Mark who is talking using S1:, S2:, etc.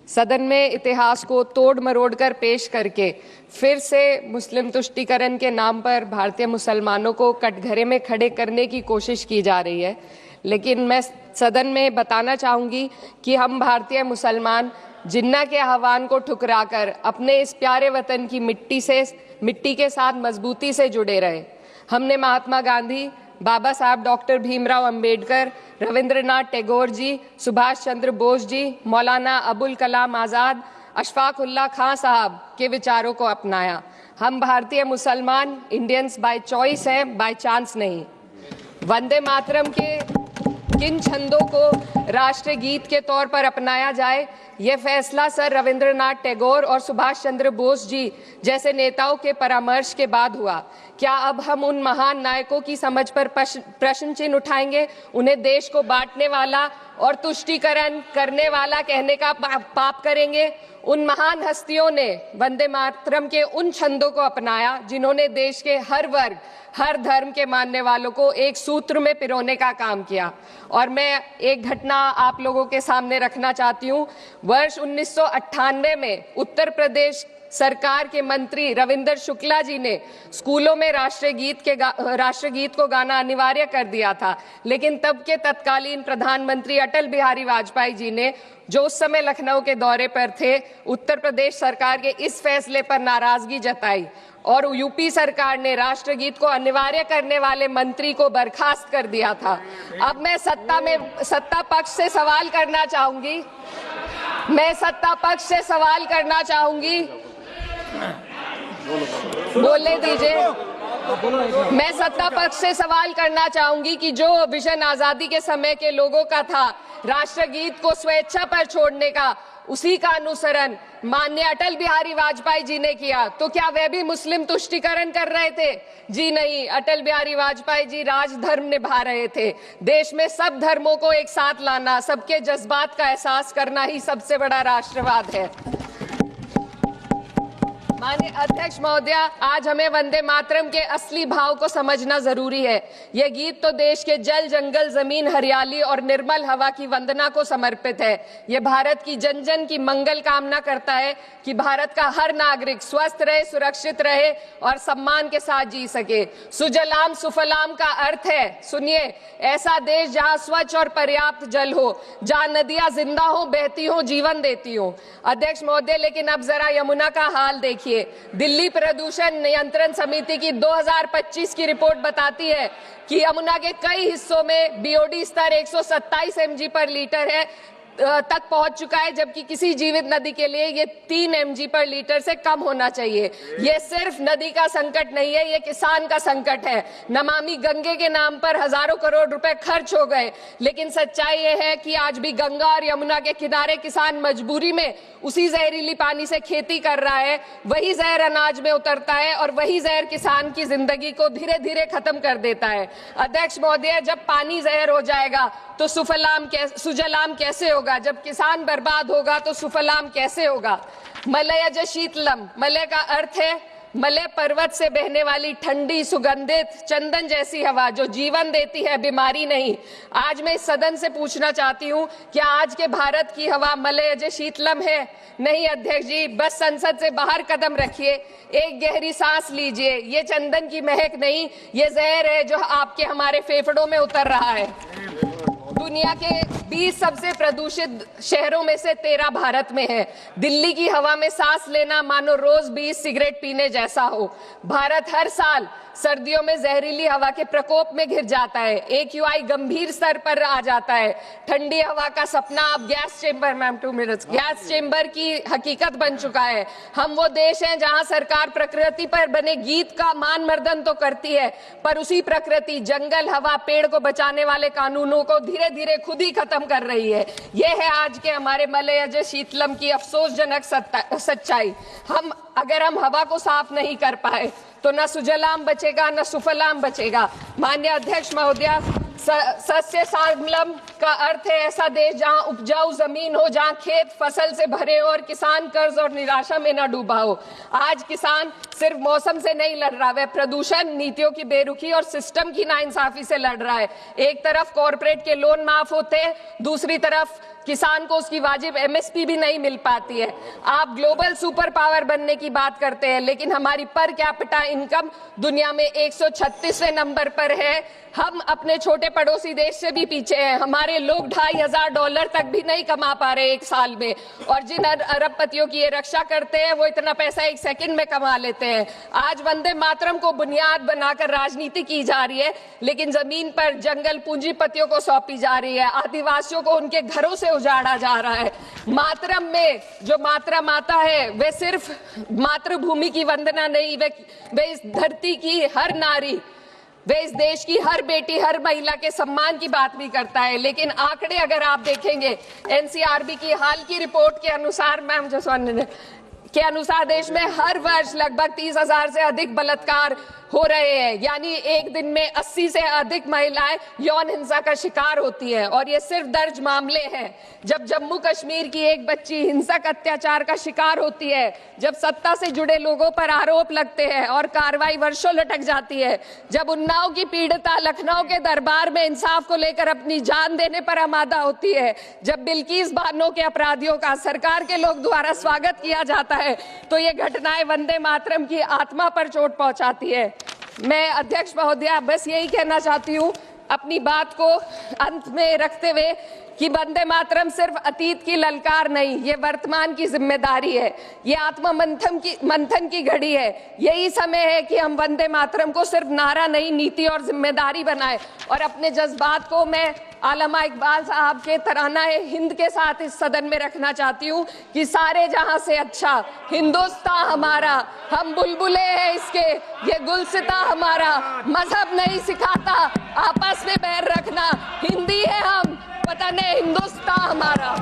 S1: सदन में इतिहास को तोड़ मरोड़ कर पेश करके फिर से मुस्लिम तुष्टीकरण के नाम पर भारतीय मुसलमानों को कटघरे में खड़े करने की कोशिश की जा रही है। लेकिन मैं सदन में बताना चाहूँगी कि हम भारतीय मुसलमान जिन्ना के आह्वान को ठुकराकर अपने इस प्यारे वतन की मिट्टी के साथ मजबूती से जुड़े रहे। हमने महात्मा गांधी, बाबा साहब डॉक्टर भीमराव अंबेडकर, रविंद्रनाथ टैगोर जी, सुभाष चंद्र बोस जी, मौलाना अबुल कलाम आज़ाद, अशफाक उल्लाह खां साहब के विचारों को अपनाया। हम भारतीय मुसलमान इंडियंस बाय चॉइस हैं, बाय चांस नहीं। वंदे मातरम के किन छंदों को राष्ट्रीय गीत के तौर पर अपनाया जाए, यह फैसला सर रविंद्रनाथ टैगोर और सुभाष चंद्र बोस जी जैसे नेताओं के परामर्श के बाद हुआ। क्या अब हम उन महान नायकों की समझ पर प्रश्न चिन्ह उठाएंगे? उन्हें देश को बांटने वाला और तुष्टीकरण करने वाला कहने का पाप करेंगे? उन महान हस्तियों ने वंदे मातरम के उन छंदों को अपनाया जिन्होंने देश के हर वर्ग, हर धर्म के मानने वालों को एक सूत्र में पिरोने का काम किया। और मैं एक घटना आप लोगों के सामने रखना चाहती हूँ। वर्ष 1998 में उत्तर प्रदेश सरकार के मंत्री रविंदर शुक्ला जी ने स्कूलों में राष्ट्रीय गीत को गाना अनिवार्य कर दिया था। लेकिन तब के तत्कालीन प्रधानमंत्री अटल बिहारी वाजपेयी जी ने, जो उस समय लखनऊ के दौरे पर थे, उत्तर प्रदेश सरकार के इस फैसले पर नाराजगी जताई और यूपी सरकार ने राष्ट्रीय गीत को अनिवार्य करने वाले मंत्री को बर्खास्त कर दिया था। अब मैं सत्ता पक्ष से सवाल करना चाहूंगी। बोलने दीजिए। मैं सत्ता पक्ष से सवाल करना चाहूंगी कि जो विजन आजादी के समय के लोगों का था राष्ट्रीय गीत को स्वेच्छा पर छोड़ने का, उसी का अनुसरण माननीय अटल बिहारी वाजपेयी जी ने किया, तो क्या वे भी मुस्लिम तुष्टीकरण कर रहे थे? जी नहीं, अटल बिहारी वाजपेयी जी राजधर्म निभा रहे थे। देश में सब धर्मों को एक साथ लाना, सबके जज्बात का एहसास करना ही सबसे बड़ा राष्ट्रवाद है। माननीय अध्यक्ष महोदय, आज हमें वंदे मातरम के असली भाव को समझना जरूरी है। यह गीत तो देश के जल, जंगल, जमीन, हरियाली और निर्मल हवा की वंदना को समर्पित है। यह भारत की जन जन की मंगल कामना करता है कि भारत का हर नागरिक स्वस्थ रहे, सुरक्षित रहे और सम्मान के साथ जी सके। सुजलाम सुफलाम का अर्थ है, सुनिए, ऐसा देश जहां स्वच्छ और पर्याप्त जल हो, जहां नदियां जिंदा हो, बहती हो, जीवन देती हो। अध्यक्ष महोदय, लेकिन अब जरा यमुना का हाल देखिए। दिल्ली प्रदूषण नियंत्रण समिति की 2025 की रिपोर्ट बताती है कि यमुना के कई हिस्सों में बीओडी स्तर 127 mg पर लीटर है तक पहुंच चुका है, जबकि किसी जीवित नदी के लिए ये 3 mg पर लीटर से कम होना चाहिए। ये सिर्फ नदी का संकट नहीं है, ये किसान का संकट है। नमामि गंगे के नाम पर हजारों करोड़ रुपए खर्च हो गए, लेकिन सच्चाई ये है कि आज भी गंगा और यमुना के किनारे किसान मजबूरी में उसी जहरीली पानी से खेती कर रहा है। वही जहर अनाज में उतरता है और वही जहर किसान की जिंदगी को धीरे धीरे खत्म कर देता है। अध्यक्ष महोदय, जब पानी जहर हो जाएगा तो सुजलाम कैसे होगा? जब किसान बर्बाद होगा तो सुफलाम कैसे होगा? मलयज शीतलम, मलय का अर्थ है मलय पर्वत से बहने वाली ठंडी, सुगंधित, चंदन जैसी हवा जो जीवन देती है, बीमारी नहीं। आज मैं इस सदन से पूछना चाहती हूँ, क्या आज के भारत की हवा मलयज शीतलम है? नहीं अध्यक्ष जी, बस संसद से बाहर कदम रखिए, एक गहरी सांस लीजिए। ये चंदन की महक नहीं, ये जहर है जो आपके हमारे फेफड़ों में उतर रहा है। दुनिया के 20 सबसे प्रदूषित शहरों में से 13 भारत में है। दिल्ली की हवा में सांस लेना मानो रोज 20 सिगरेट पीने जैसा हो। भारत हर साल सर्दियों में जहरीली हवा के प्रकोप में घिर जाता है। AQI गंभीर स्तर पर आ जाता है। ठंडी हवा का सपना अब गैस चेंबर की हकीकत बन चुका है। हम वो देश हैं जहां सरकार प्रकृति पर बने गीत का मान मर्दन तो करती है, पर उसी प्रकृति, जंगल, हवा, पेड़ को बचाने वाले कानूनों को धीरे धीरे खुद ही खत्म कर रही है। यह है आज के हमारे मलयज शीतलम की अफसोसजनक सच्चाई। अगर हम हवा को साफ नहीं कर पाए तो न सुजलाम बचेगा, न सुफलाम बचेगा। माननीय अध्यक्ष महोदय, सस्य श्यामलम का अर्थ है ऐसा देश जहां उपजाऊ जमीन हो, जहां खेत फसल से भरे हो और किसान कर्ज और निराशा में न डूबा हो। आज किसान सिर्फ मौसम से नहीं लड़ रहा, वह प्रदूषण, नीतियों की बेरुखी और सिस्टम की नाइंसाफी से लड़ रहा है। एक तरफ कॉरपोरेट के लोन माफ होते हैं, दूसरी तरफ किसान को उसकी वाजिब एमएसपी भी नहीं मिल पाती है। आप ग्लोबल सुपर पावर बनने की बात करते हैं, लेकिन हमारी पर कैपिटा इनकम दुनिया में 136वें नंबर पर है। हम अपने छोटे पड़ोसी देश से भी पीछे हैं। हमारे लोग $2,500 तक भी नहीं कमा पा रहे एक साल में, और जिन अरबपतियों की ये रक्षा करते हैं वो इतना पैसा एक सेकंड में कमा लेते हैं। आज वंदे मातरम को बुनियाद बनाकर राजनीति की जा रही है, लेकिन जमीन पर जंगल पूंजीपतियों को सौंपी जा रही है। आदिवासियों को उनके घरों से उजाड़ा जा रहा है। मातरम में जो मात्रा माता है वे सिर्फ मातृभूमि की वंदना नहीं, वे इस धरती की हर नारी, वे इस देश की हर बेटी, हर महिला के सम्मान की बात भी करता है। लेकिन आंकड़े अगर आप देखेंगे, एनसीआरबी की हाल की रिपोर्ट के अनुसार, मैम जसवंत के अनुसार देश में हर वर्ष लगभग 30,000 से अधिक बलात्कार हो रहे हैं। यानी एक दिन में 80 से अधिक महिलाएं यौन हिंसा का शिकार होती हैं, और ये सिर्फ दर्ज मामले हैं। जब जम्मू कश्मीर की एक बच्ची हिंसक अत्याचार का शिकार होती है, जब सत्ता से जुड़े लोगों पर आरोप लगते हैं और कार्रवाई वर्षों लटक जाती है, जब उन्नाव की पीड़िता लखनऊ के दरबार में इंसाफ को लेकर अपनी जान देने पर आमादा होती है, जब बिल्किस बानो के अपराधियों का सरकार के लोग द्वारा स्वागत किया जाता है, तो ये घटनाएं वंदे मातरम की आत्मा पर चोट पहुंचाती है। मैं अध्यक्ष महोदया बस यही कहना चाहती हूँ अपनी बात को अंत में रखते हुए कि वंदे मातरम सिर्फ अतीत की ललकार नहीं, ये वर्तमान की जिम्मेदारी है। ये आत्म मंथन की घड़ी है। यही समय है कि हम वंदे मातरम को सिर्फ नारा नहीं, नीति और जिम्मेदारी बनाएं। और अपने जज्बात को मैं आलमा इकबाल साहब के तराना हिंद के साथ इस सदन में रखना चाहती हूँ कि सारे जहां से अच्छा हिंदुस्तान हमारा, हम बुलबुले हैं इसके, ये गुलसिता हमारा। मजहब नहीं सिखाता आपस में बैर रखना, हिंदी है हम, वतन है हिंदुस्तान हमारा।